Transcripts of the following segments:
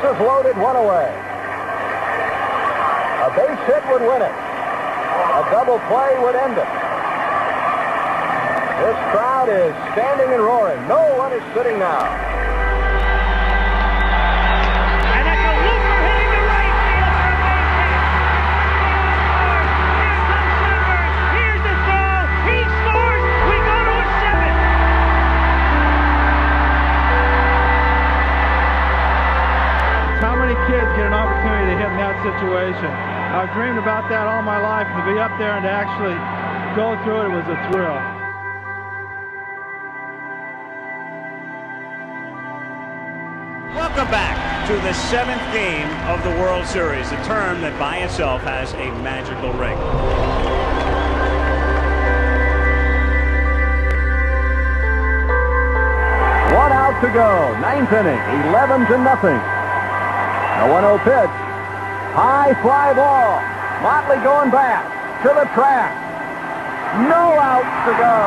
bases loaded, one away. A base hit would win it. A double play would end it. This crowd is standing and roaring. No one is sitting now. And that's a looper hitting the right field for a base hit. Here comes Summers. Here's the throw. He scores. We go to a 7th. How many kids get an opportunity to hit in that situation? I've dreamed about that all my life, and to be up there and to actually go through it was a thrill. Welcome back to the 7th game of the World Series, a term that by itself has a magical ring. One out to go. 9th inning. 11-0. The 1-0 pitch. High fly ball. Motley going back to the track. No outs to go.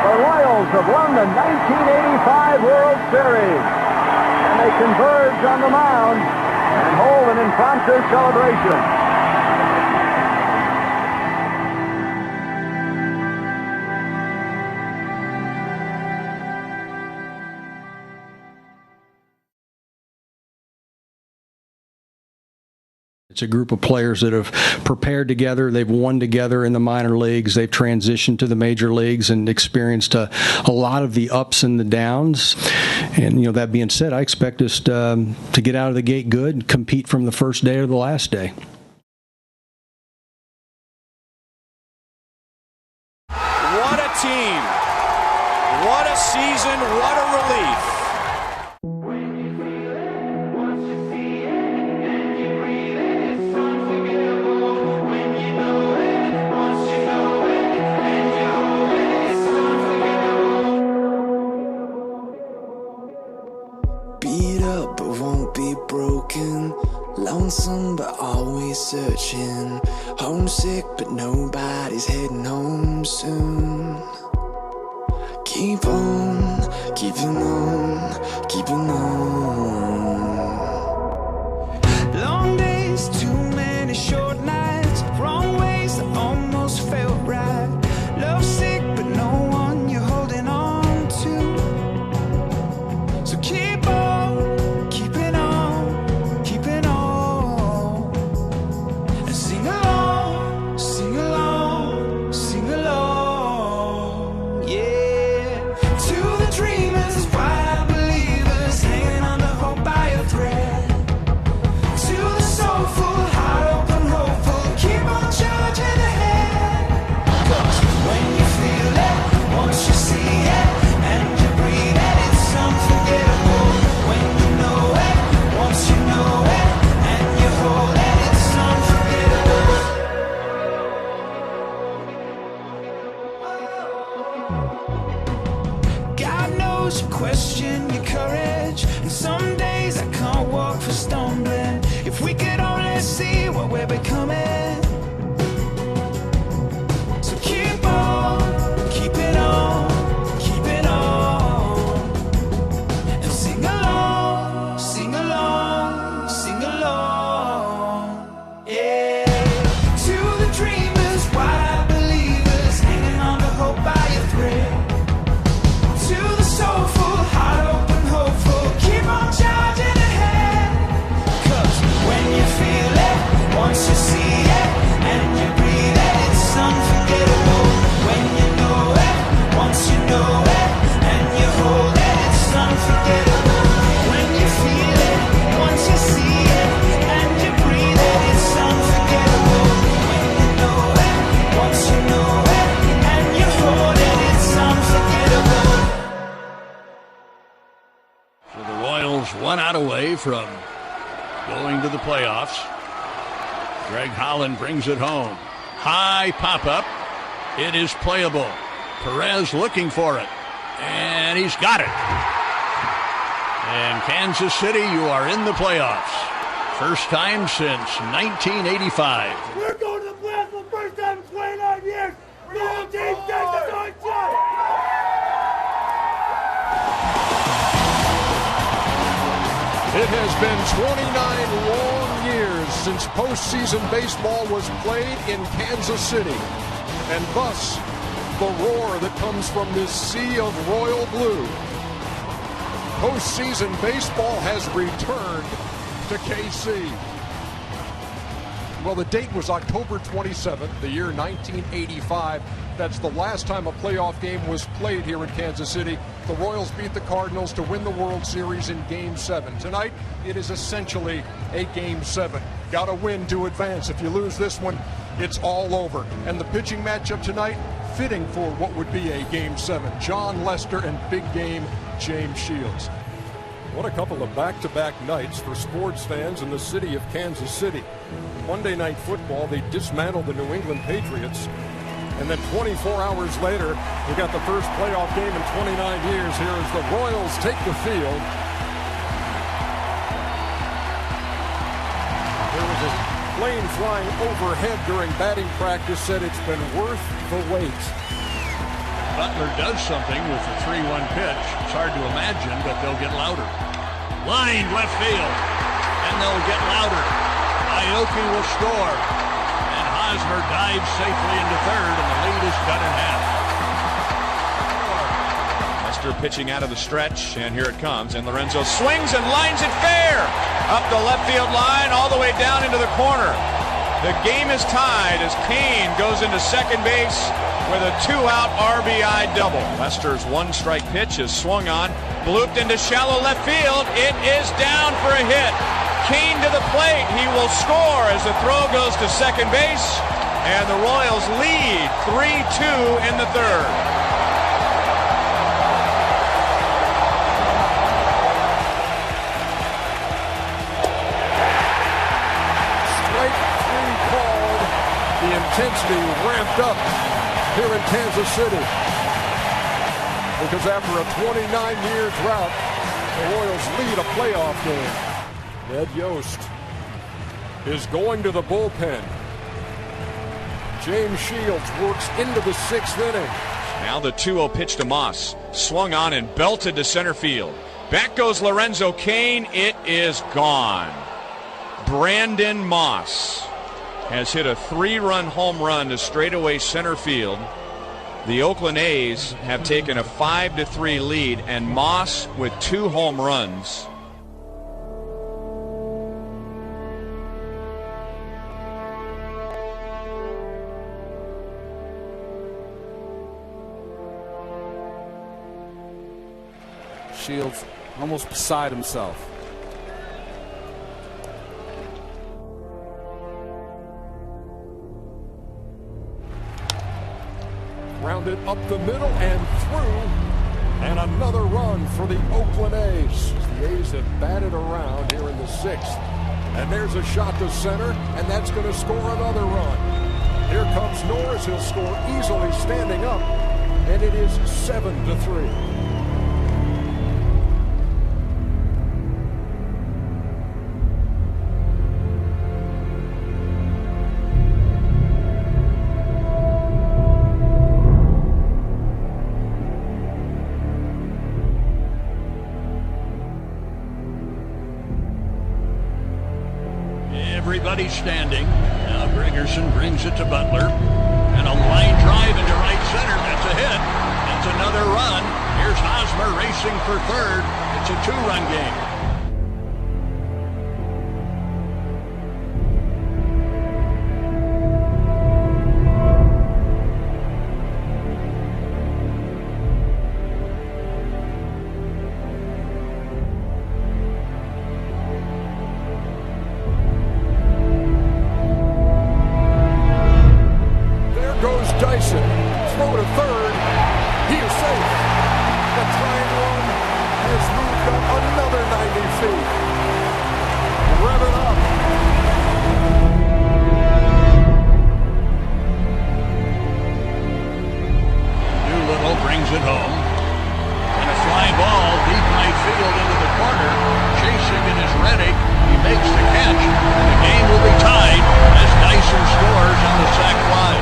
The Royals have won the 1985 World Series. And they converge on the mound and hold an impromptu celebration. It's a group of players that have prepared together. They've won together in the minor leagues. They've transitioned to the major leagues and experienced a lot of the ups and the downs. And, you know, that being said, I expect us to get out of the gate good and compete from the first day to the last day. What a team. What a season. What a relief. Lonesome but always searching, homesick but nobody's heading home soon. Keep on, keeping on, keeping on. Long days, too many short nights, wrong ways that almost felt right. Lovesick but no one you're holding on to. So keep on, keeping on, keeping on. Question your courage, and some days I can't walk for stumbling. If we could only see what we're becoming. So keep on, keep it on, keep it on, and sing along, sing along, sing along, yeah. To the dreamers, wide believers, hanging on to hope by a thread. To the soulful, heart open, hopeful, keep on charging ahead. 'Cause when you feel it, once you see it, and you breathe it, it's unforgettable. When you know it, once you know it, and you hold it, it's unforgettable. When you feel it, once you see it, and you breathe it, it's unforgettable. When you know it, once you know it, and you hold it, it's unforgettable. So the Royals 1 out away from going to the playoffs. Greg Holland brings it home. High pop-up. It is playable. Perez looking for it. And he's got it. And Kansas City, you are in the playoffs. First time since 1985. We're going to the playoffs for the first time in 29 years. The whole team takes the 9 shot. It has been 29 long years since postseason baseball was played in Kansas City. And thus, the roar that comes from this sea of royal blue. Postseason baseball has returned to KC. Well, the date was October 27th, the year 1985. That's the last time a playoff game was played here in Kansas City. The Royals beat the Cardinals to win the World Series in Game 7. Tonight, it is essentially a Game 7. Got to win to advance. If you lose this one, it's all over. And the pitching matchup tonight, fitting for what would be a Game 7. John Lester and big game James Shields. What a couple of back-to-back nights for sports fans in the city of Kansas City. Monday Night Football, they dismantled the New England Patriots. And then 24 hours later, we got the first playoff game in 29 years here as the Royals take the field. There was a plane flying overhead during batting practice, said it's been worth the wait. Butler does something with the 3-1 pitch. It's hard to imagine, but they'll get louder. Lined left field, and they'll get louder. Aoki will score, and Hosmer dives safely into third, and the lead is cut in half. Lester pitching out of the stretch, and here it comes, and Lorenzo swings and lines it fair. Up the left field line, all the way down into the corner. The game is tied as Kane goes into second base with a 2-out RBI double. Lester's one-strike pitch is swung on, blooped into shallow left field. It is down for a hit. Kane to the plate. He will score as the throw goes to second base, and the Royals lead 3-2 in the third. Strike three called. The intensity ramped up here in Kansas City, because after a 29-year drought, the Royals lead a playoff game. Ed Yost is going to the bullpen. James Shields works into the sixth inning. Now the 2-0 pitch to Moss, swung on and belted to center field. Back goes Lorenzo Kane. It is gone. Brandon Moss has hit a 3-run home run to straightaway center field. The Oakland A's have taken a 5-3 lead, and Moss with 2 home runs. Shields almost beside himself. Rounded up the middle and through, and another run for the Oakland A's. The A's have batted around here in the sixth, and there's a shot to center, and that's going to score another run. Here comes Norris. He'll score easily standing up, and it is 7-3. Everybody's standing. Now Gregerson brings it to Butler. And a line drive into right center. That's a hit. That's another run. Here's Hosmer racing for third. It's a 2-run game. Throw to third. He is safe. The tying run has moved up another 90 feet. Rev it up. Doolittle brings it home. And a fly ball deep right field into the corner. Chasing it is Reddick. He makes the catch. And the game will be tied as Dyson scores on the sac fly.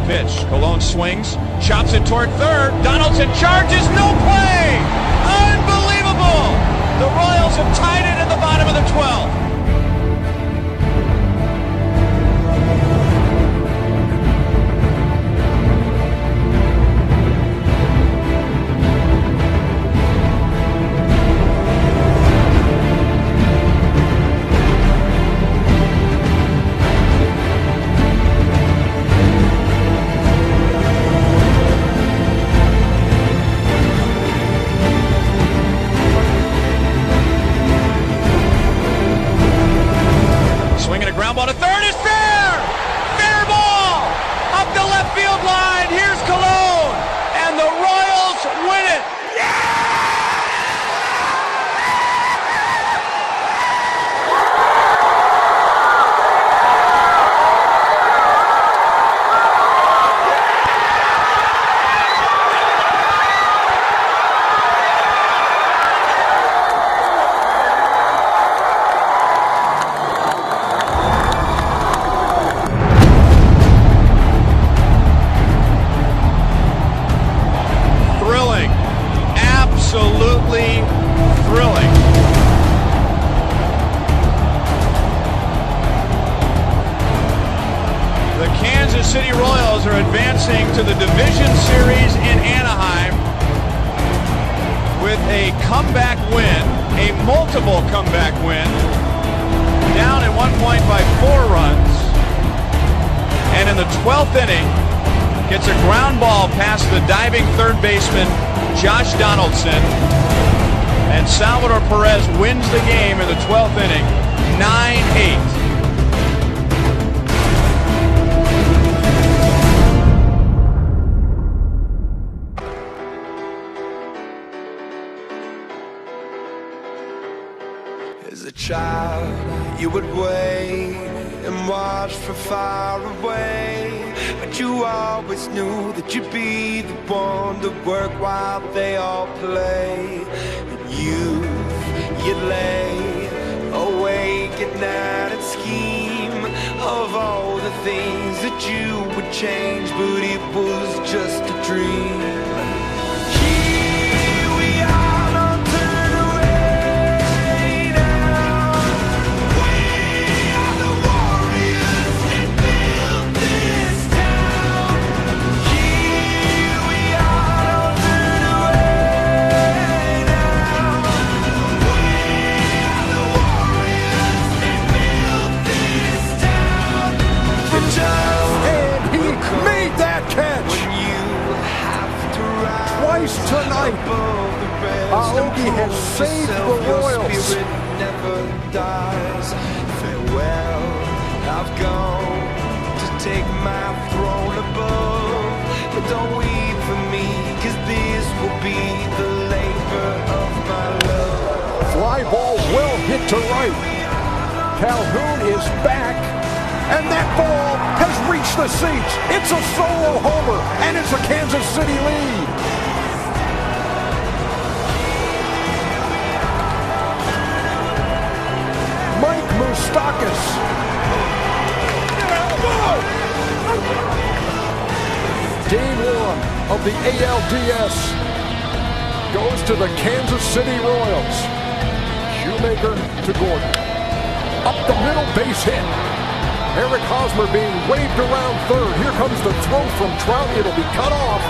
pitch. Cologne swings, chops it toward third. Donaldson charges, no play! Unbelievable! The Royals have tied it in the bottom of the 12th. Ground ball to third is fair! Fair ball! Up the left field line, here's Cologne! And the Royals win it! Absolutely thrilling. The Kansas City Royals are advancing to the division series in Anaheim with a comeback win, a multiple comeback win, down at one point by 4 runs, and in the 12th inning gets a ground ball past the diving third baseman Josh Donaldson, and Salvador Perez wins the game in the 12th inning, 9-8. As a child, you would wait and watch from far away, but you always knew that you'd be the one to work while they all play. And you'd lay awake at night and scheme of all the things that you would change, but it was just a dream. Tonight, Aoki has saved the Royals. Never dies. Farewell, I've gone to take my throne above, but don't weep for me, 'cause this will be the labor of my love. Fly ball well hit to right. Calhoun is back, and that ball has reached the seats. It's a solo homer, and it's a Kansas City lead. Moustakis. Game 1 of the ALDS goes to the Kansas City Royals. Shoemaker to Gordon. Up the middle, base hit. Eric Hosmer being waved around third. Here comes the throw from Trout. It'll be cut off.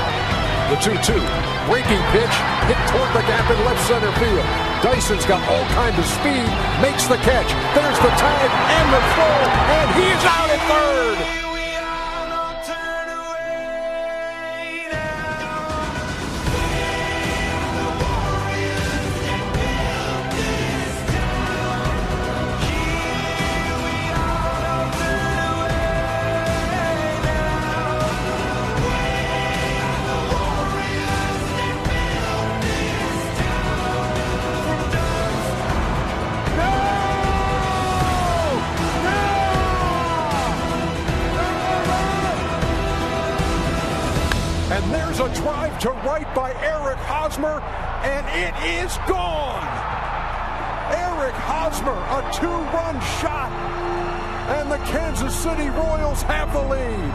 The 2-2. Breaking pitch, hit toward the gap in left center field. Dyson's got all kinds of speed, makes the catch. There's the tag and the throw, and he's out at third. And there's a drive to right by Eric Hosmer, and it is gone. Eric Hosmer, a 2-run shot, and the Kansas City Royals have the lead.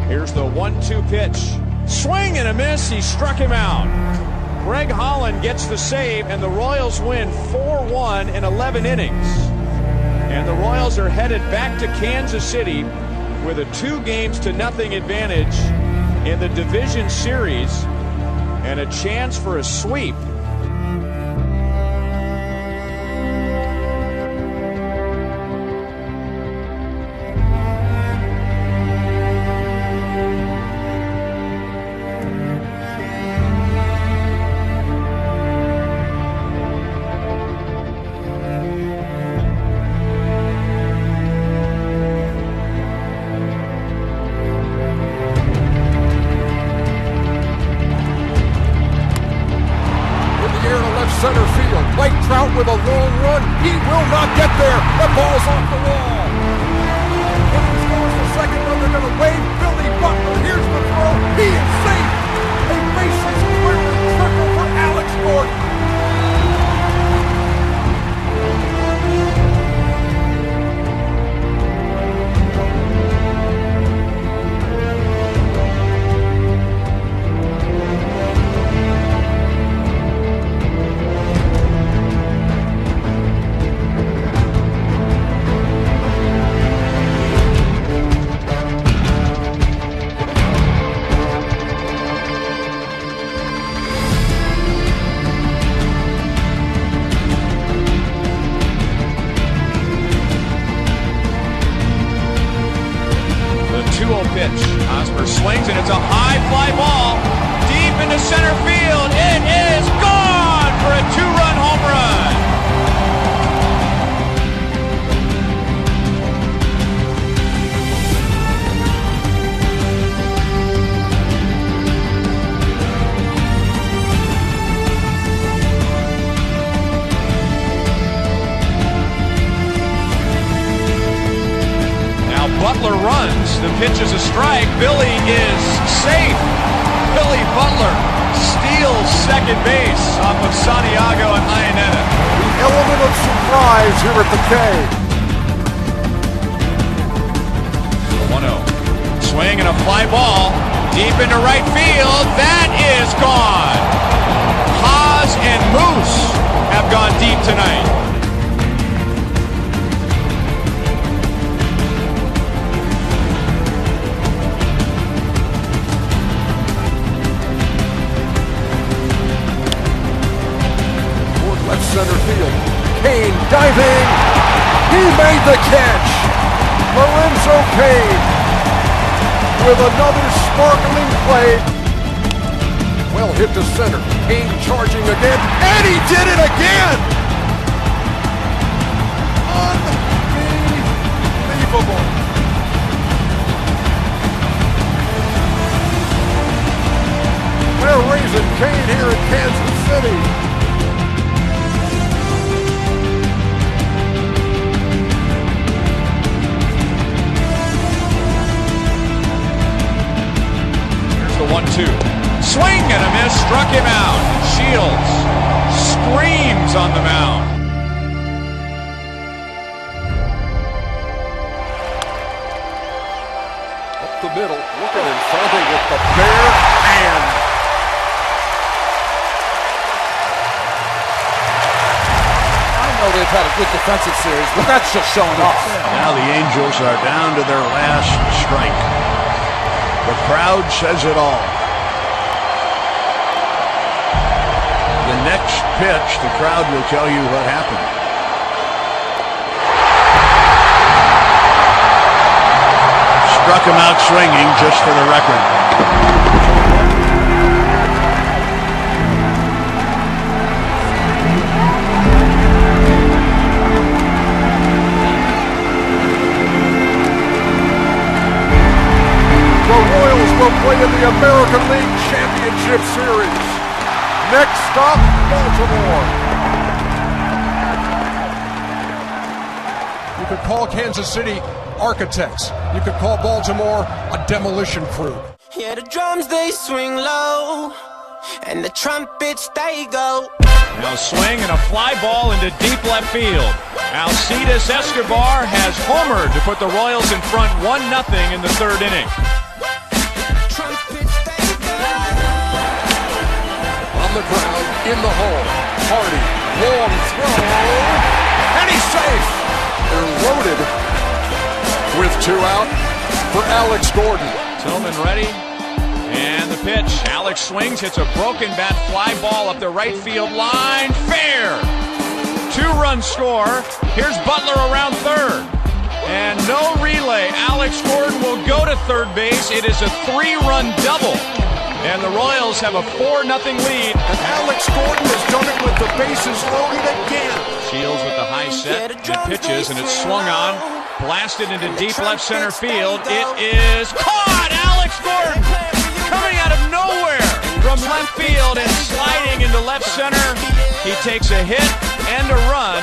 Here's the 1-2 pitch. Swing and a miss. He struck him out. Greg Holland gets the save, and the Royals win 4-1 in 11 innings. And the Royals are headed back to Kansas City with a 2-0 advantage in the division series and a chance for a sweep. Center field. Blake Trout with a long run. He will not get there. The ball's off the wall. Runners goes to second run. They're going to wave. Billy Butler. Here's the throw. He is safe. A bases clearing triple for Alex Gordon. Pitch. Hosmer swings and it's a high fly ball deep into center field. It is gone for a 2-run home run. Butler runs. The pitch is a strike. Billy is safe. Billy Butler steals second base off of Santiago and Iannetta. The element of surprise here at the K. 1-0. Swing and a fly ball deep into right field. That is gone. Haas and Moose have gone deep tonight. Center field. Kane diving. He made the catch. Lorenzo Kane with another sparkling play. Well hit to center. Kane charging again. And he did it again. Unbelievable. They're raising Kane here in Kansas City. The 1-2. Swing and a miss, struck him out. Shields screams on the mound. Up the middle, looking in front with the bare hand. I know they've had a good defensive series, but that's just showing off. Now the Angels are down to their last strike. The crowd says it all. The next pitch, the crowd will tell you what happened. Struck him out swinging, just for the record. Championship Series. Next stop, Baltimore. You could call Kansas City architects. You could call Baltimore a demolition crew. Yeah, the drums they swing low, and the trumpets they go. Now swing and a fly ball into deep left field. ALCS Escobar has homered to put the Royals in front 1-0 in the third inning. Trumpets they go. On the ground, in the hole. Hardy, long throw, and he's safe. They're loaded with 2 out for Alex Gordon. Tillman ready. And the pitch. Alex swings, hits a broken bat fly ball up the right field line. Fair. 2-run score. Here's Butler around third. And no relay. Alex Gordon will go to third base. It is a 3-run double. And the Royals have a 4-0 lead. And Alex Gordon has done it with the bases loaded again. Shields with the high set and pitches, and it's swung on. Blasted into deep left center field. It is caught! Alex Gordon coming out of nowhere from left field and sliding into left center. He takes a hit and a run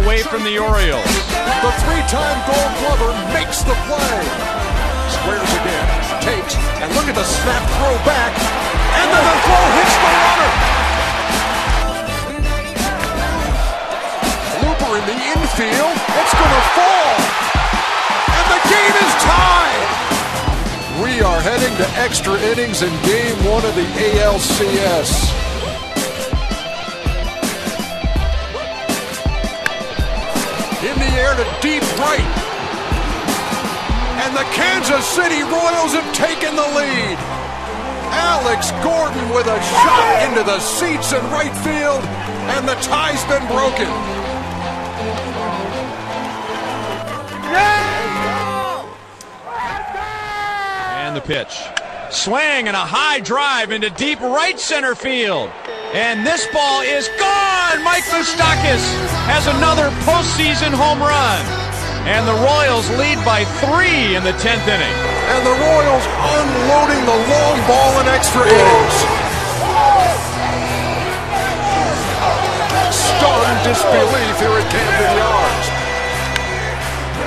away from the Orioles. The 3-time Gold Glover makes the play. Squares again, takes, and look at the snap throw back, and then the throw hits the runner. Looper in the infield, it's gonna fall, and the game is tied. We are heading to extra innings in Game 1 of the ALCS. In the air to deep right. And the Kansas City Royals have taken the lead. Alex Gordon with a shot into the seats in right field, and the tie's been broken. And the pitch. Swing and a high drive into deep right center field. And this ball is gone! Mike Moustakas has another postseason home run. And the Royals lead by 3 in the 10th inning. And the Royals unloading the long ball in extra innings. Stunned disbelief here at Camden Yards.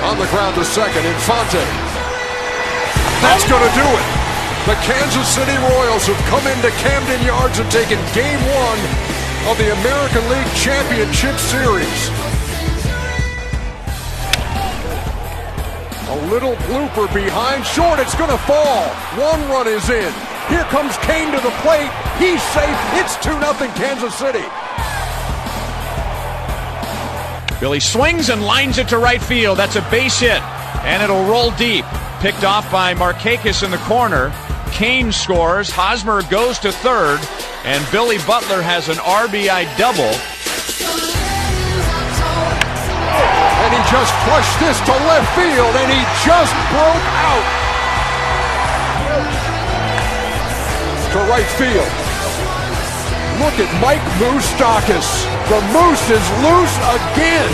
On the ground to second, Infante. That's going to do it. The Kansas City Royals have come into Camden Yards and taken Game 1 of the American League Championship Series. A little blooper behind short. It's going to fall. 1 run is in. Here comes Kane to the plate. He's safe. It's 2-0 Kansas City. Billy swings and lines it to right field. That's a base hit, and it'll roll deep. Picked off by Markakis in the corner. Kane scores. Hosmer goes to third, and Billy Butler has an RBI double. And he just flushed this to left field, and he just broke out to right field. Look at Mike Moustakas. The Moose is loose again.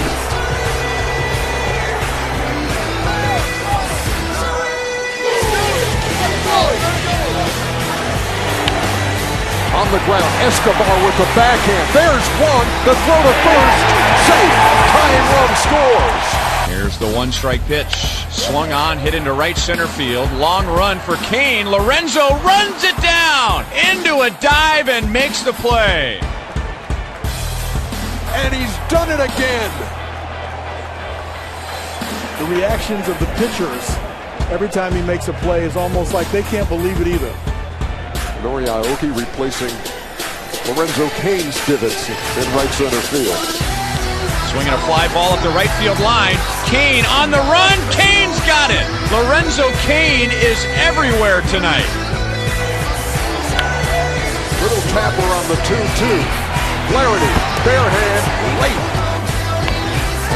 On the ground, Escobar with the backhand. There's one. The throw to first. Safe. Tying run scores. Here's the 1-strike pitch. Swung on, hit into right center field. Long run for Kane. Lorenzo runs it down into a dive and makes the play. And he's done it again. The reactions of the pitchers every time he makes a play is almost like they can't believe it either. Nori Aoki replacing Lorenzo Kane's divots in right center field. Swinging a fly ball up the right field line. Kane on the run. Kane's got it. Lorenzo Kane is everywhere tonight. Little tapper on the 2-2. Flaherty, bare hand, late.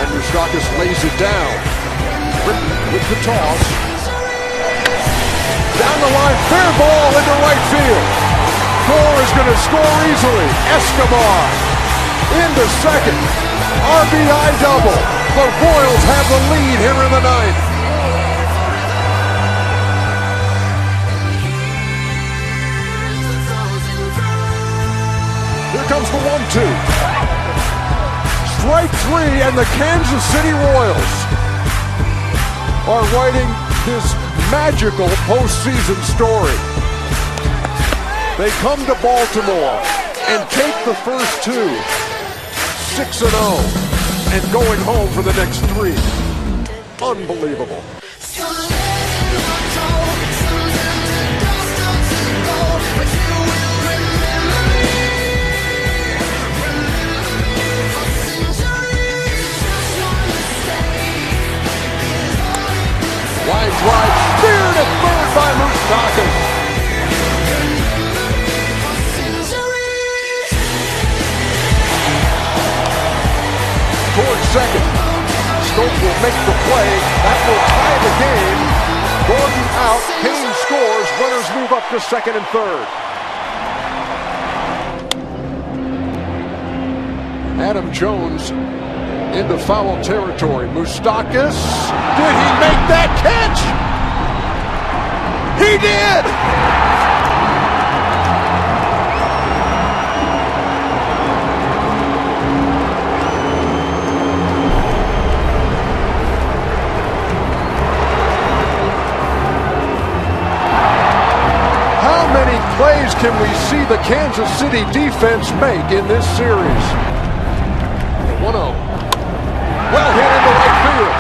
And Moustakas lays it down. With the toss. Down the line, fair ball into right field. Koller is going to score easily. Escobar into second. RBI double. The Royals have the lead here in the ninth. Here comes the 1-2. Strike three, and the Kansas City Royals are writing this magical postseason story. They come to Baltimore and take the first two, 6-0, and going home for the next three. Unbelievable. Line drive, speared at third by Moustakas. Towards second. Stoke will make the play. That will tie the game. Gordon out. Kane scores. Runners move up to second and third. Adam Jones into foul territory. Moustakas. Did he make that catch? He did! How many plays can we see the Kansas City defense make in this series? 1-0. Well hit into right field.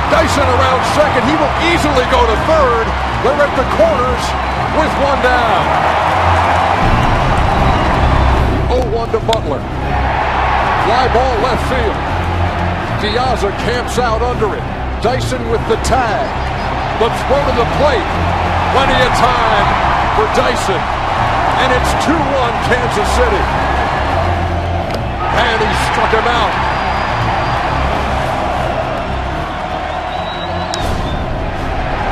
Dyson around second. He will easily go to third. They're at the corners with one down. 0-1 to Butler. Fly ball left field. Piazza camps out under it. Dyson with the tag. The throw to the plate. Plenty of time for Dyson. And it's 2-1 Kansas City. And he struck him out.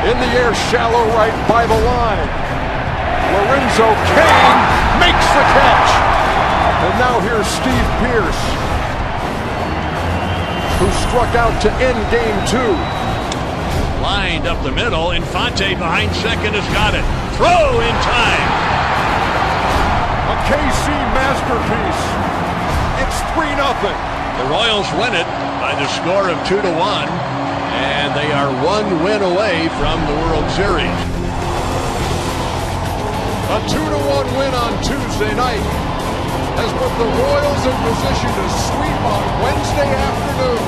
In the air, shallow right by the line. Lorenzo Kane makes the catch. And now here's Steve Pierce, who struck out to end game two. Lined up the middle. Infante behind second has got it. Throw in time. A KC masterpiece. It's 3-0. The Royals win it by the score of 2-1. And they are one win away from the World Series. A 2-1 win on Tuesday night has put the Royals in position to sweep on Wednesday afternoon.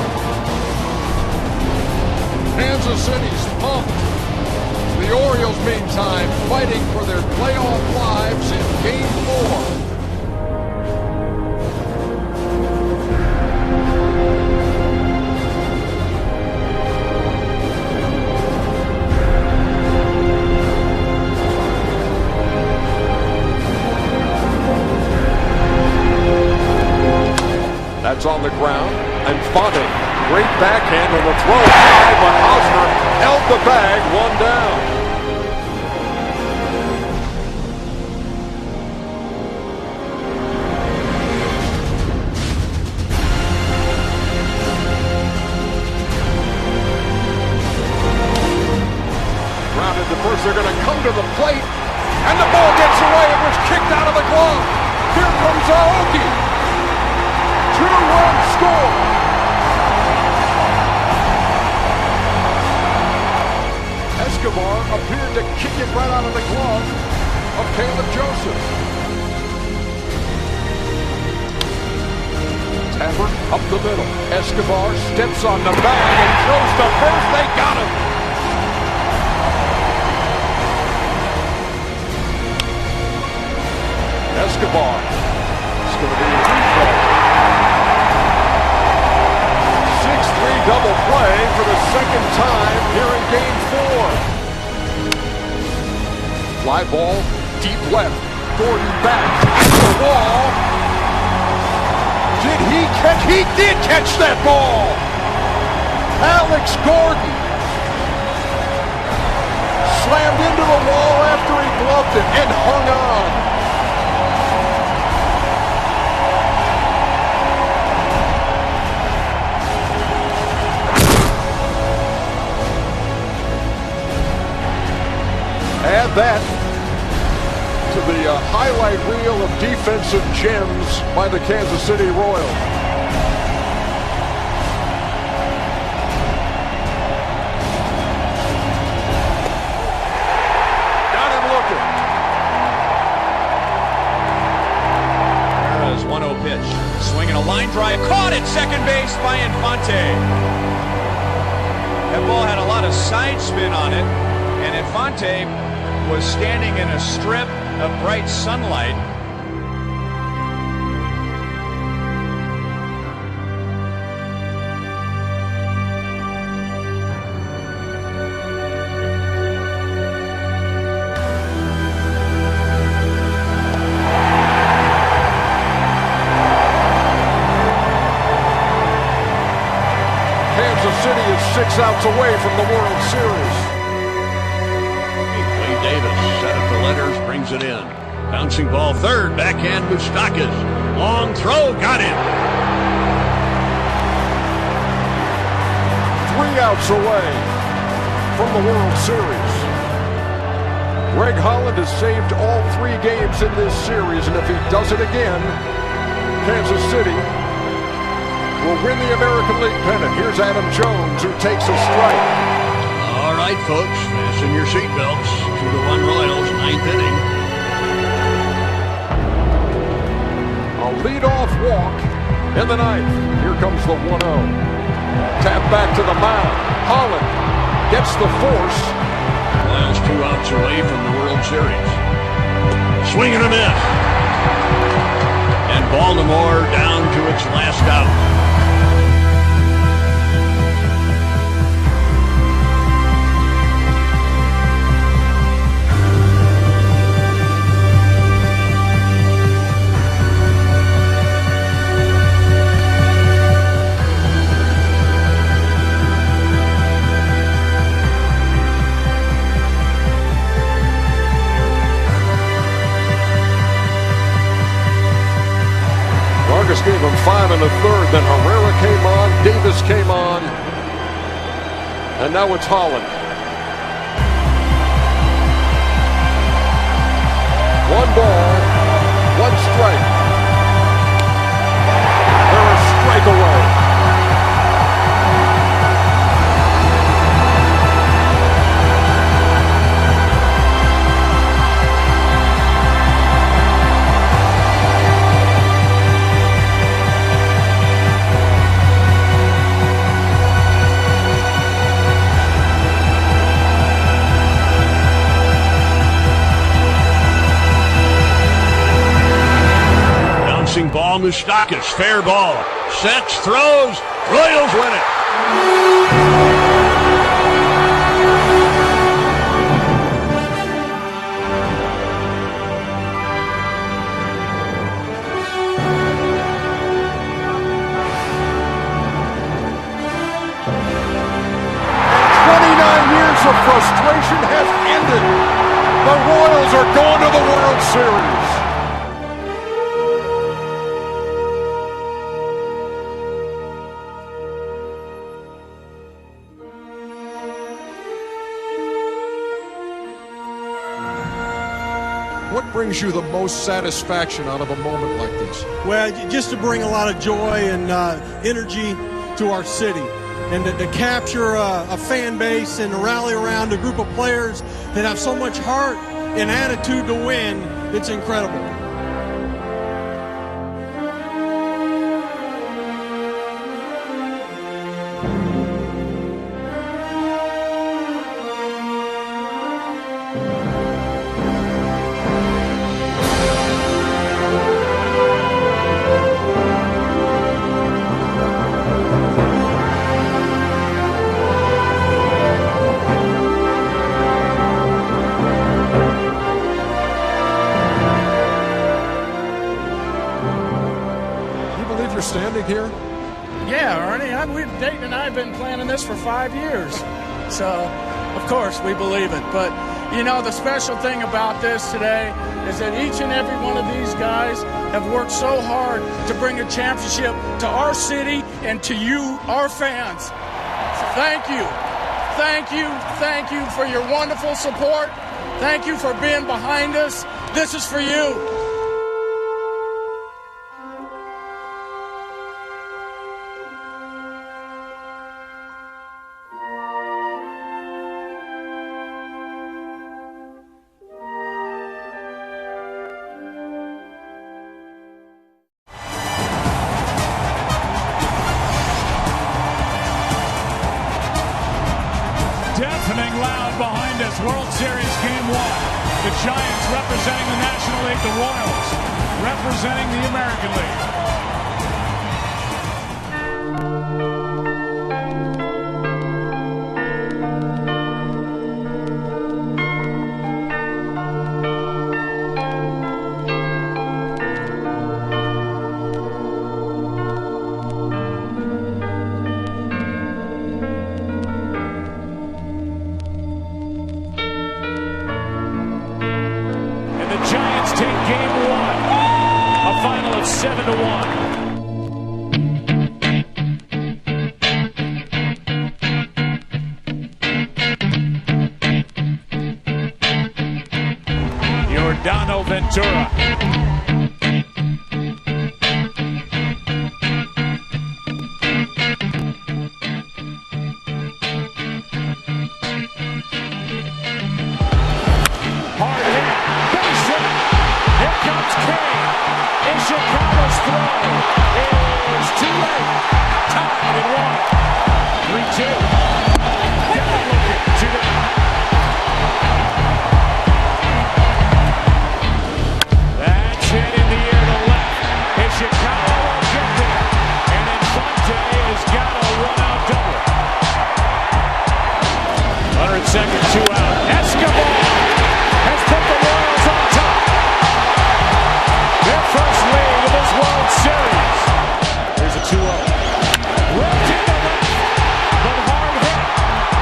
Kansas City's pumped. The Orioles, meantime, fighting for their playoff lives in Game 4. That's on the ground. And Fonte, great backhand on the throw high, but Hosmer held the bag, one down. Grounded to first, they're going to come to the plate, and the ball gets away. It was kicked out of the glove. Here comes Aoki. 2-1 score. Escobar appeared to kick it right out of the glove of Caleb Joseph. Tapper up the middle. Escobar steps on the bag and throws to first. They got him. Escobar. It's going to be a replay. 6-3 double play for the second time here in Game 4. Fly ball, deep left. Gordon back at the wall. Did he catch? He did catch that ball. Alex Gordon slammed into the wall after he gloved it and hung on. Add that to the highlight reel of defensive gems by the Kansas City Royals. Got him looking. There is 1-0 pitch. Swinging a line drive. Caught at second base by Infante. That ball had a lot of side spin on it, and Infante was standing in a strip of bright sunlight. Kansas City is 6 outs away from the World Series. Davis set up the letters, brings it in. Bouncing ball third, backhand Moustakas. Long throw, got him. 3 outs away from the World Series. Greg Holland has saved all 3 games in this series, and if he does it again, Kansas City will win the American League pennant. Here's Adam Jones, who takes a strike. All right, folks, fasten your seatbelts. 2-1 Royals, 9th inning. A leadoff walk in the 9th. Here comes the 1-0. Tap back to the mound. Holland gets the force. Royals 2 outs away from the World Series. Swing and a miss. And Baltimore down to its last out. Gave him 5 in the 3rd, then Herrera came on, Davis came on, and now it's Holland. 1 ball, 1 strike. They're a strike away. Ball, Moustakas, fair ball. Sets, throws, Royals win it. Of frustration has ended. The Royals are going to the World Series. What brings you the most satisfaction out of a moment like this? Well, just to bring a lot of joy and energy to our city, and to capture a fan base and to rally around a group of players that have so much heart and attitude to win. It's incredible. Standing here? Yeah, Ernie, Dayton and I have been planning this for 5 years. So, of course, we believe it. But, you know, the special thing about this today is that each and every one of these guys have worked so hard to bring a championship to our city and to you, our fans. So thank you. Thank you. Thank you for your wonderful support. Thank you for being behind us. This is for you. Deafening loud behind us. World Series Game 1. The Giants representing the National League. The Royals representing the American League. Giants take Game 1, a final of 7-1. Giordano Ventura. Chicago's throw is too late. Tied at 1. 3-2. Devin looking. 2 down. That's hit in the air to left. And Chicago will get there. And Infante has got a run-out double. Runner at second, 2 out. Escobar has put the Royals on top. Their first lead of this World Series. Here's a 2-0. Ripped in the left, but hard hit.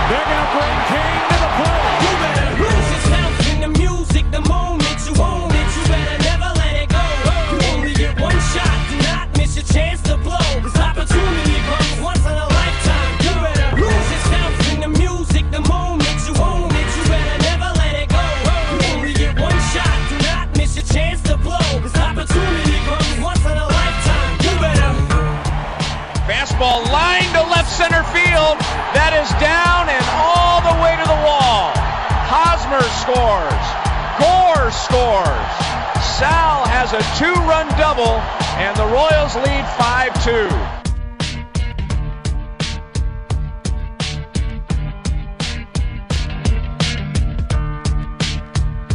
They're going to bring Kane to the plate. You better lose yourself in the music the moment you own it. You better never let it go. You only get one shot. Do not miss your chance to blow. This opportunity comes once in a lifetime. You better lose yourself in the music the moment you own it. You better never let it go. You only get one shot. Do not miss your chance to blow. This opportunity comes once in a lifetime. You better. Fastball line to left center field. That is down and all the way to the wall. Hosmer scores. Gore scores. Sal has a 2-run double, and the Royals lead 5-2.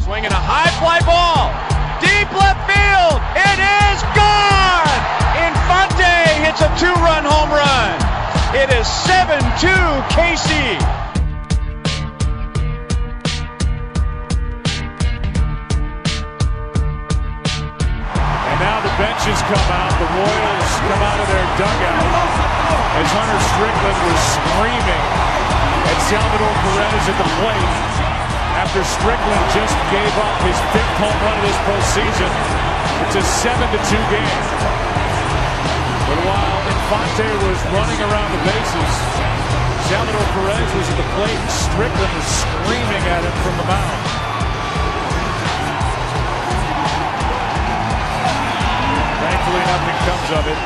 Swinging a high fly ball. Deep left field. It is gone. Infante hits a 2-run home run. It is 7-2 KC. And now the benches come out. The Royals come out of their dugout as Hunter Strickland was screaming at Salvador Perez at the plate after Strickland just gave up his 5th home run of this postseason. It's a 7-2 game. But while Infante was running around the bases, Salvador Perez was at the plate and Strickland was screaming at him from the mound. Thankfully, nothing comes of it,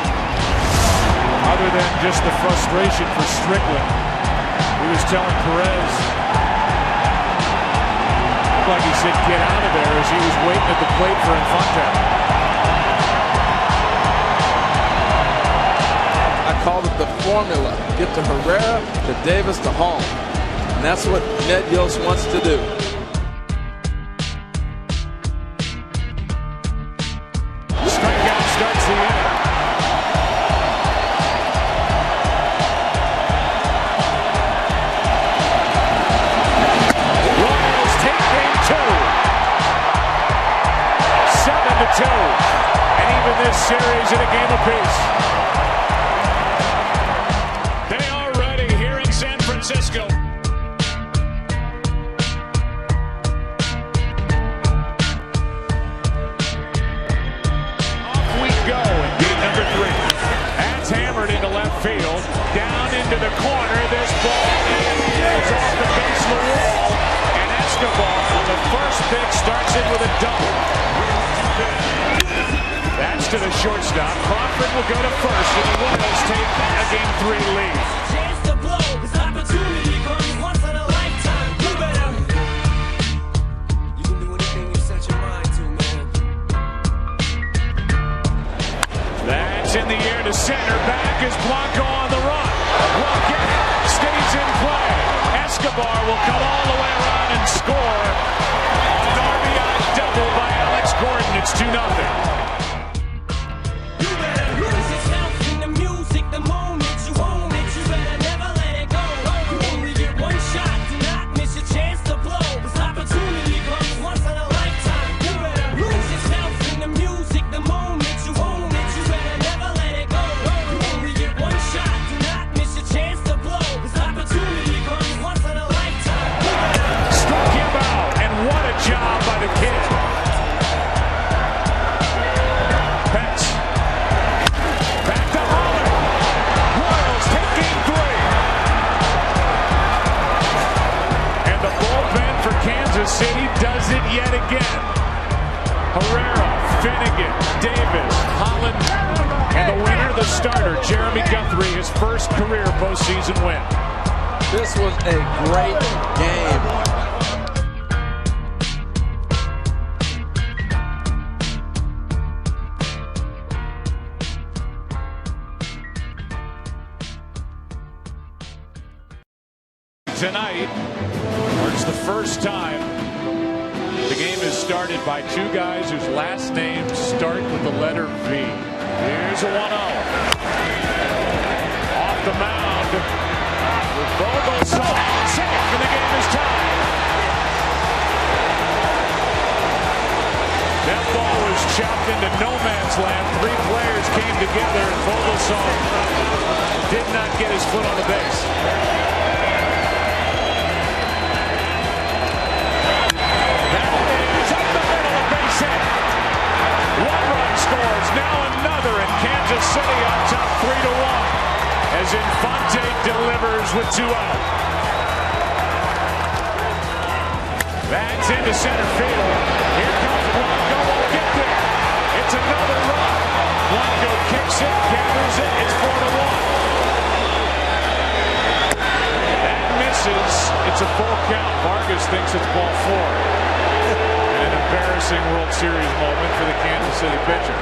other than just the frustration for Strickland. He was telling Perez, like he said, get out of there, as he was waiting at the plate for Infante. I call it the formula. Get to Herrera, to Davis, to Hall. And that's what Ned Yost wants to do. Strikeout starts the inning. Royals take Game 2. 7-2. And even this series in a game apiece. They are ready here in San Francisco. Off we go in game number 3. That's hammered into left field. Down into the corner. This ball is off the base of the wall. And Escobar on the first pitch starts it with a double. to the shortstop. Crawford will go to first, and the Royals take a Game 3 lead. That's in the air to center. Back is Blanco on the run. Will get it. Stays in play. Escobar will come all the way around and score. An RBI double by Alex Gordon. It's 2-0. City does it yet again. Herrera, Finnegan, Davis, Holland, and the winner, the starter, Jeremy Guthrie, his first career postseason win. This was a great game. Tonight marks the first time the game is started by two guys whose last names start with the letter V. Here's a 1-0. Off the mound with Vogelsong. Safe, and the game is tied. That ball was chopped into no man's land. Three players came together, and Vogelsong did not get his foot on the base. Scores now another, and Kansas City on top 3-1 as Infante delivers with 2 out. That's into center field. Here comes Blanco. Won't get there. It's another run. Blanco kicks it, gathers it. It's 4-1. That misses. It's a full count. Vargas thinks it's ball 4. An embarrassing World Series moment for the Kansas City pitcher.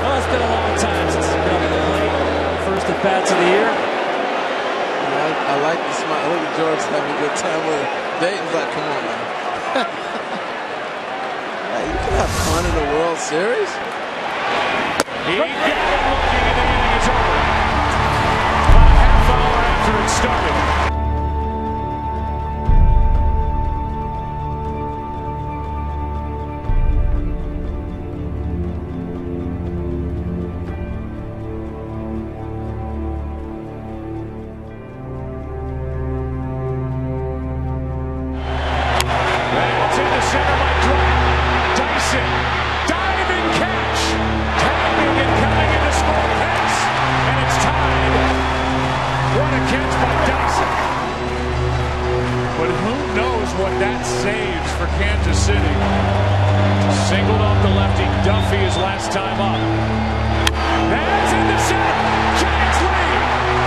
Well, it's been a long time since he's been on the plate. First at bats of the year. I like the smile. Look at George having a good time with it. Dayton's like, come on, man. Hey, you can have fun in the World Series. He got it looking, and the inning is over. About a half hour after it started. What that saves for Kansas City. Singled off the lefty. Duffy his last time up. That's in the center. Giants lead.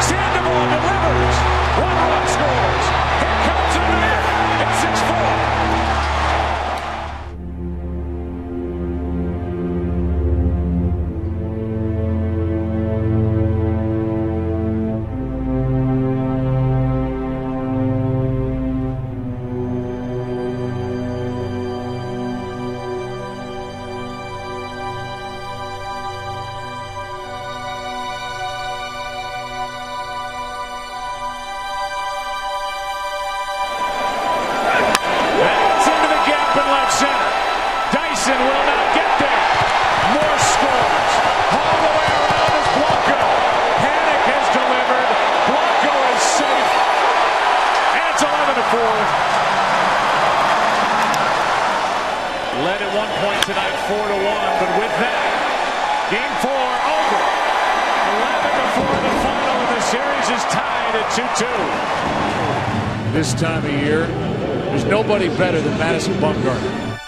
Sandoval delivers. 1 run scores. Here comes another. It's 6-4. Led at one point tonight 4-1, but with that, Game 4 over. 11-4 the final, and the series is tied at 2-2. This time of year, there's nobody better than Madison Bumgarner.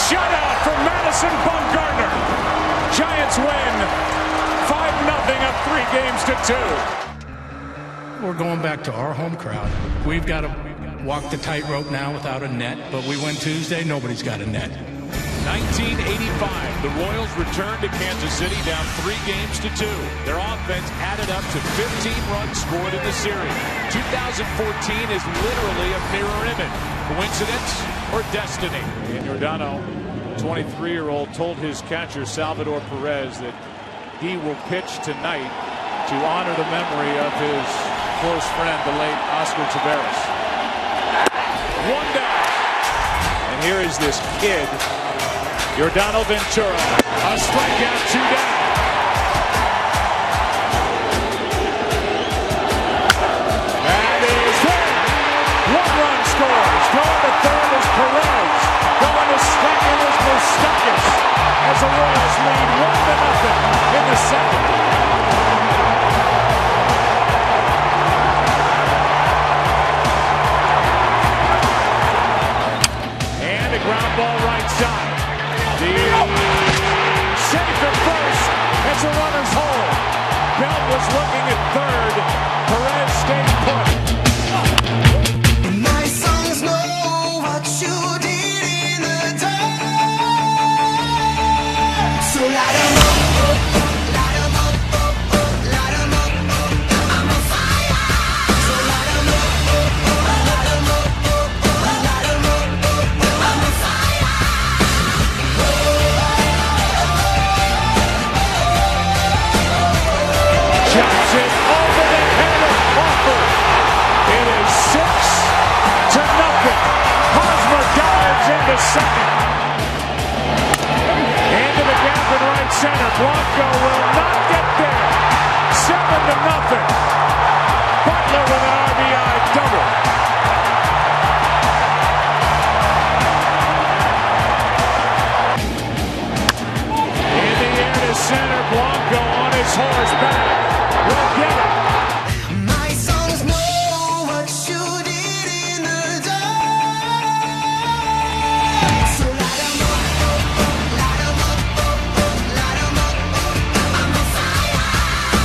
shutout for Madison Bumgarner. Giants win 5-0 up 3 games to 2. We're going back to our home crowd. We've got to walk the tightrope now without a net, but we win Tuesday, nobody's got a net. 1985, the Royals returned to Kansas City down 3 games to 2. Their offense added up to 15 runs scored in the series. 2014 is literally a mirror image. Coincidence or destiny? And Giordano, 23-year-old, told his catcher Salvador Perez that he will pitch tonight to honor the memory of his close friend, the late Oscar Taveras. 1 down. And here is this kid, Giordano Ventura. A strikeout, 2 down. That is it. 1 run scores. Going to third is Perez. Going to second is Moustakas. As the Royals lead 1-0 in the second. And a ground ball right side. Safe at first as the runners hold. Bell was looking at third. Perez stayed put. My songs know what you did in the dark. So light 'em up, light 'em up, light 'em up. I'm on fire. So light 'em up, light 'em up, light 'em up. I'm on fire. Johnson over the head of Crawford. It is 6-0. Hosmer dives into second. Into the gap in right center. Blanco will not get there. 7-0. Butler with an RBI double. In the air to center. Blanco on his horseback. Will get it. My songs know what you did in the dark. So light 'em up, light 'em up, light 'em up. I'm on fire.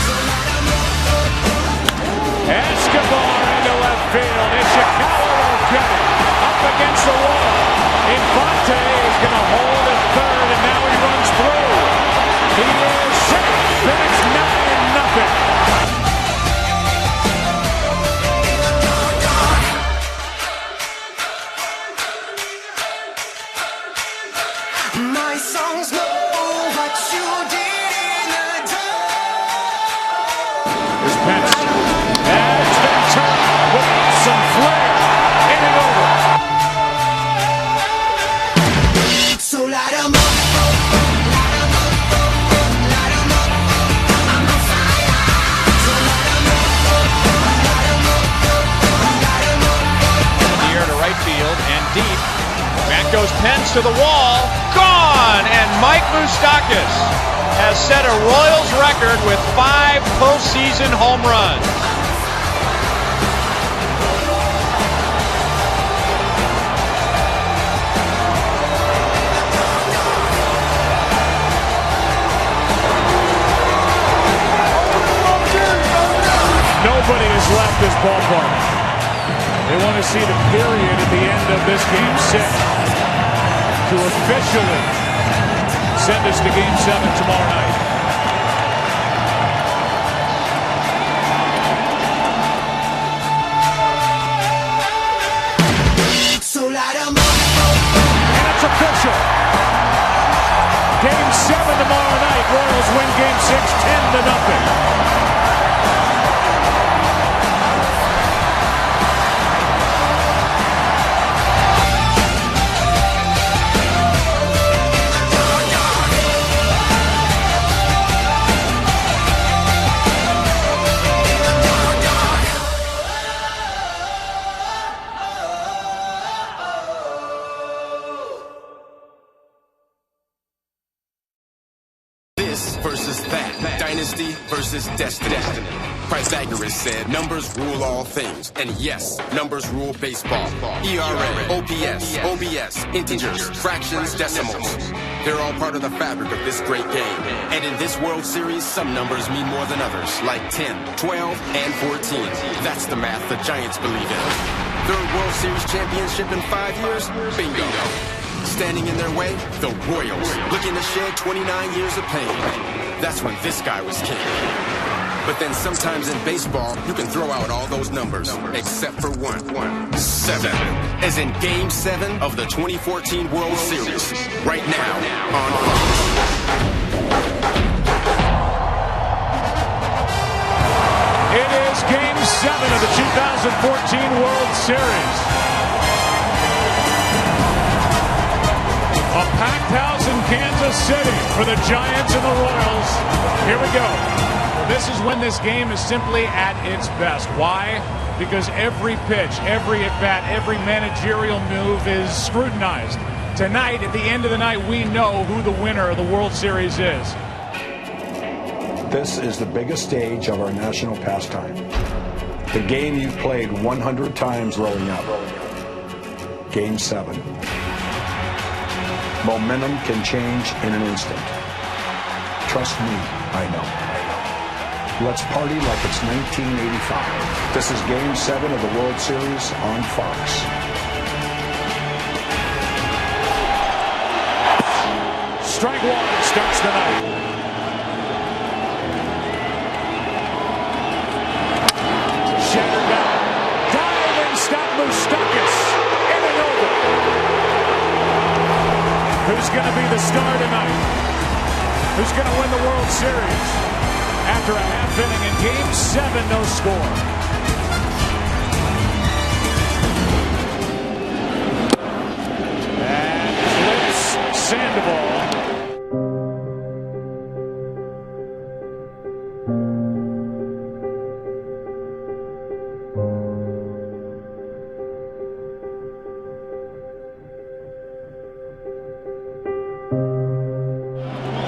So light 'em up. Escobar into left field. Ishikawa will get it. Up against the wall. Infante is going to hold at third, and now he runs through. He is safe. Then it's 9-0. My songs know what you did in the dark. Here's Pence. As Ventura with some flair. In and over. So light 'em up, light 'em up, light 'em up. I'm on fire. So light 'em up, light 'em up, light 'em up. In the air to right field and deep. Back goes Pence to the wall. Gone! And Mike Moustakas has set a Royals record with 5 postseason home runs. Nobody has left this ballpark. They want to see the period at the end of this Game 6 to officially send us to Game 7 tomorrow night. So light 'em up. And it's official. Game 7 tomorrow night. Royals win Game 6 10-0. This versus that. Dynasty versus destiny. Pythagoras said, numbers rule all things. And yes, numbers rule baseball. ERA, OPS, OBS, integers, fractions, decimals. They're all part of the fabric of this great game. And in this World Series, some numbers mean more than others, like 10, 12, and 14. That's the math the Giants believe in. Third World Series championship in 5 years? Bingo. Standing in their way? The Royals, looking to shed 29 years of pain. That's when this guy was king. But then sometimes in baseball, you can throw out all those numbers, except for one. 7. As in Game 7 of the 2014 World Series. Right now on Fox. It is Game 7 of the 2014 World Series. A packed house in Kansas City for the Giants and the Royals. Here we go. This is when this game is simply at its best. Why? Because every pitch, every at-bat, every managerial move is scrutinized. Tonight, at the end of the night, we know who the winner of the World Series is. This is the biggest stage of our national pastime. The game you've played 100 times growing up. Game 7. Momentum can change in an instant. Trust me, I know. Let's party like it's 1985. This is Game 7 of the World Series on Fox. Strike one starts the night. Shattered down. Diving stop Moustakas. In and over. Who's going to be the star tonight? Who's going to win the World Series? After a half inning in Game 7, no score. And flips Sandoval.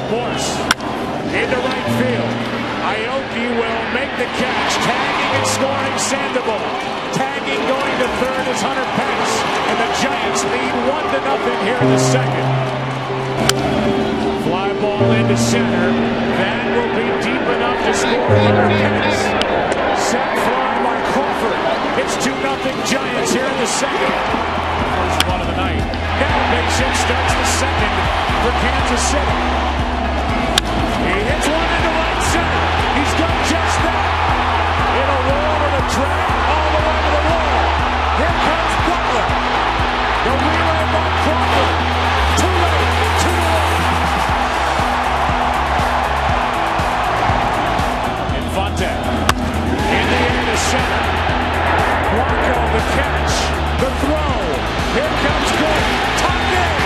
Morse into right field. Aoki will make the catch. Tagging and scoring Sandoval. Tagging going to third is Hunter Pence. And the Giants lead 1-0 here in the second. Fly ball into center. That will be deep enough to score Hunter Pence. Set fly by Crawford. It's 2-0 Giants here in the second. First one of the night. Now base hit starts the second for Kansas City. He hits one into right center. He's done just that. It'll roll to the track all the way to the wall. Here comes Koller. The relay by Crawford. Too late. 2-1. Infante. In the air to center. Blanco the catch. The throw. Here comes Gordon. Tucked in.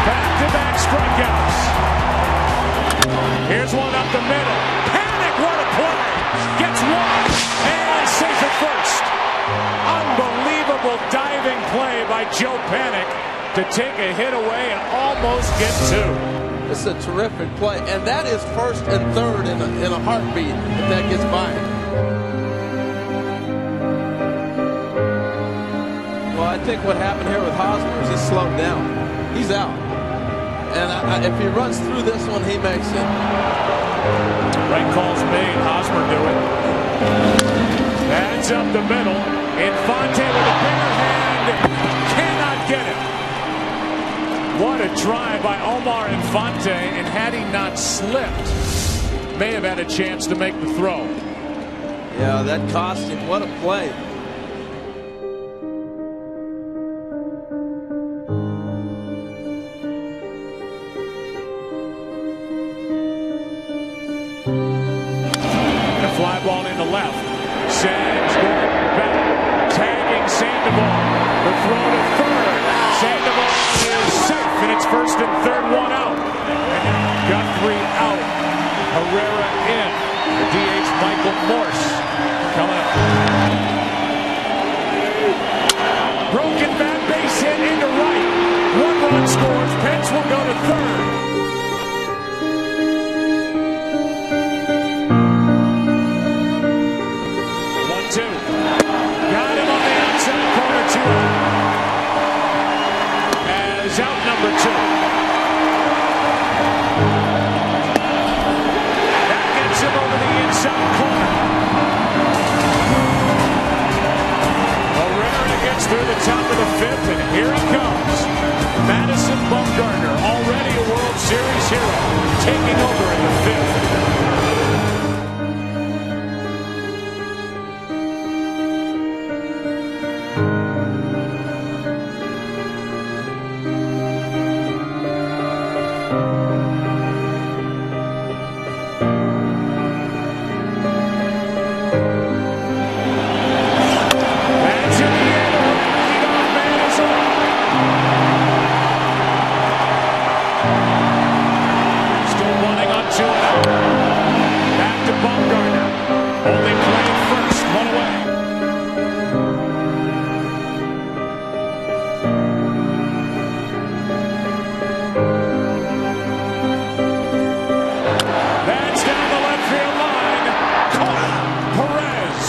Back-to-back strikeouts. Here's one up the middle. Panic, what a play. Gets one and safe at first. Unbelievable diving play by Joe Panic to take a hit away and almost get two. It's a terrific play, and that is first and third in a heartbeat if that gets by him. Well, I think what happened here with Hosmer is he slowed down. He's out. And if he runs through this one, he makes it. Right call's made. Hosmer do it. That's up the middle. Infante with a bare hand. Cannot get it. What a try by Omar Infante. And had he not slipped, may have had a chance to make the throw. Yeah, that cost him. What a play. Fly ball in the left. Sands going back. Tagging Sandoval. The throw to third. Sandoval is safe, and it's first and third, one out. And now Guthrie out. Herrera in. The DH Michael Morse coming up. Broken bat, base hit into right. 1 run scores. Pence will go to third. 1-2. Got him on the outside corner. 2 out. As out number 2. That gets him over the inside corner. Gets through the top of the 5th, and here he comes. Madison Bumgarner, already a World Series hero, taking over in the 5th.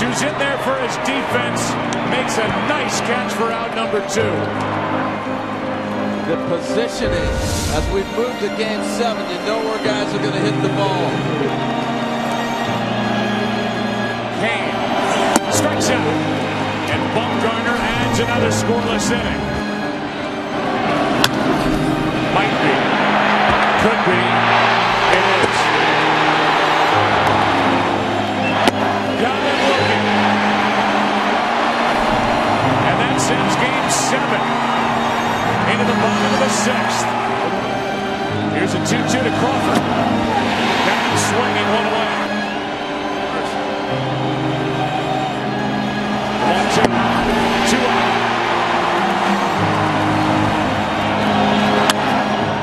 Who's in there for his defense, makes a nice catch for out number 2. The positioning, as we move to game 7, you know where guys are going to hit the ball. Kane strikes out, and Bumgarner adds another scoreless inning. Might be, could be, it is. Got him looking. And that sends game 7 into the bottom of the 6th. Here's a 2-2 to Crawford. Got him swinging one away. 1-2. 2 out.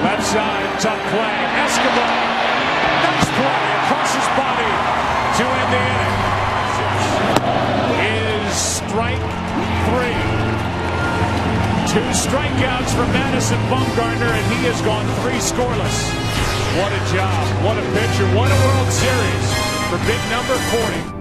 Left side, tough play. Escobar. Nice play across his body to end the inning. Is strike 3. 2 strikeouts for Madison Bumgarner, and he has gone 3 scoreless. What a job. What a pitcher. What a World Series for big number 40.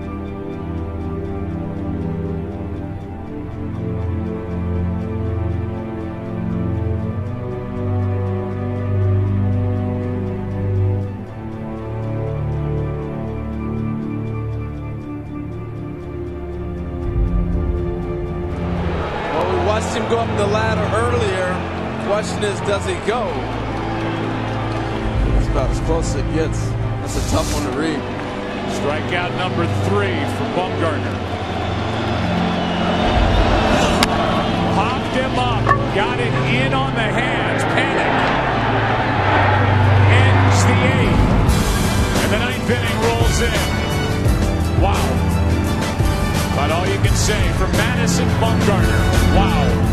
Watched him go up the ladder earlier. Question is, does he go? That's about as close as it gets. That's a tough one to read. Strikeout number 3 for Bumgarner. Popped him up. Got it in on the hands. Panic. Ends the 8th. And the 9th inning rolls in. Wow. About all you can say for Madison Bumgarner. Wow.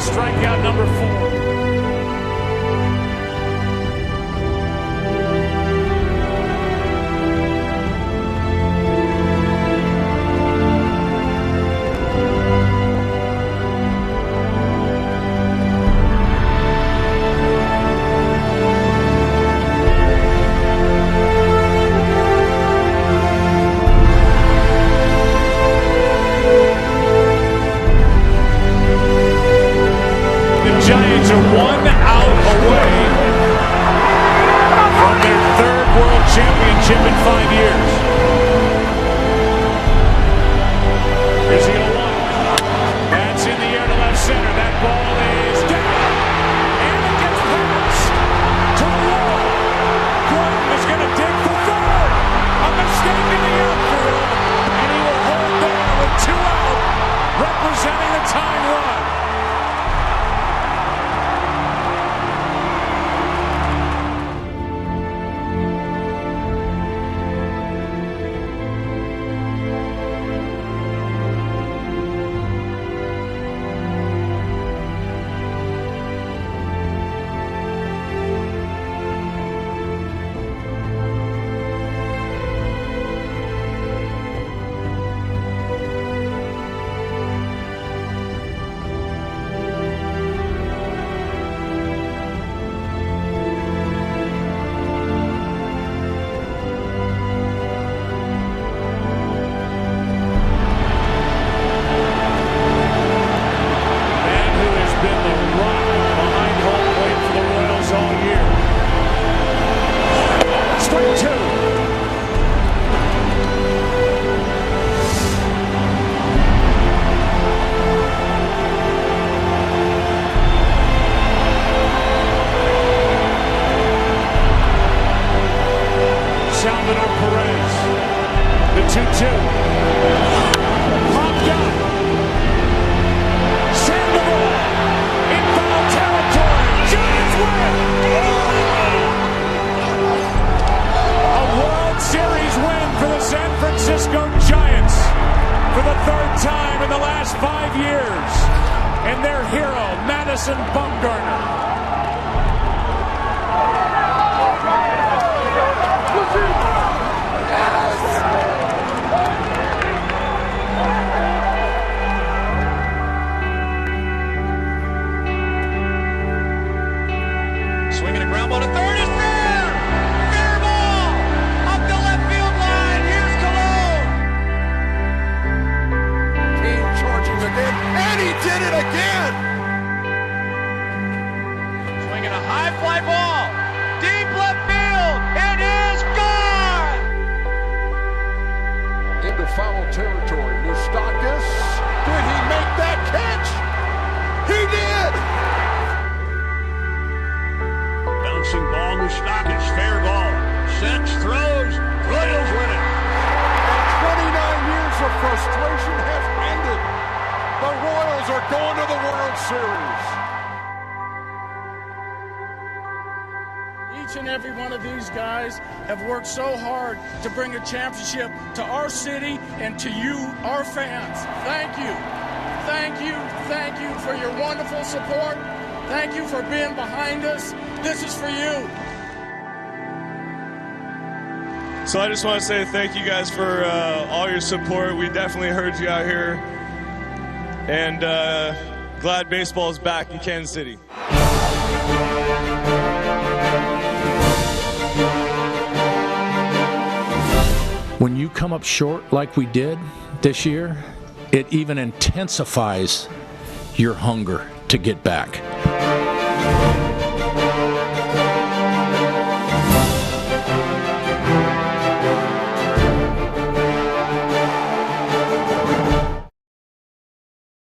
Strikeout number 4. tying run. The 2-2. Popped out. Sandoval in foul territory. Giants win. A World Series win for the San Francisco Giants for the third time in the last 5 years. And their hero, Madison Bumgarner. Swinging a ground ball to third is fair! Fair ball! Up the left field line, here's Koller! Team charging again, and he did it again! Swinging a high fly ball, deep left field, it is gone! Into foul territory, Moustakas, did he make that catch? He did! Bouncing ball, Moustakas, fair ball. Sets, throws, Royals win it. 29 years of frustration have ended. The Royals are going to the World Series. Each and every one of these guys have worked so hard to bring a championship to our city and to you, our fans. Thank you. Thank you. Thank you for your wonderful support. Thank you for being behind us. This is for you. So I just want to say thank you guys for all your support. We definitely heard you out here. And glad baseball is back in Kansas City. When you come up short like we did this year, it even intensifies your hunger to get back.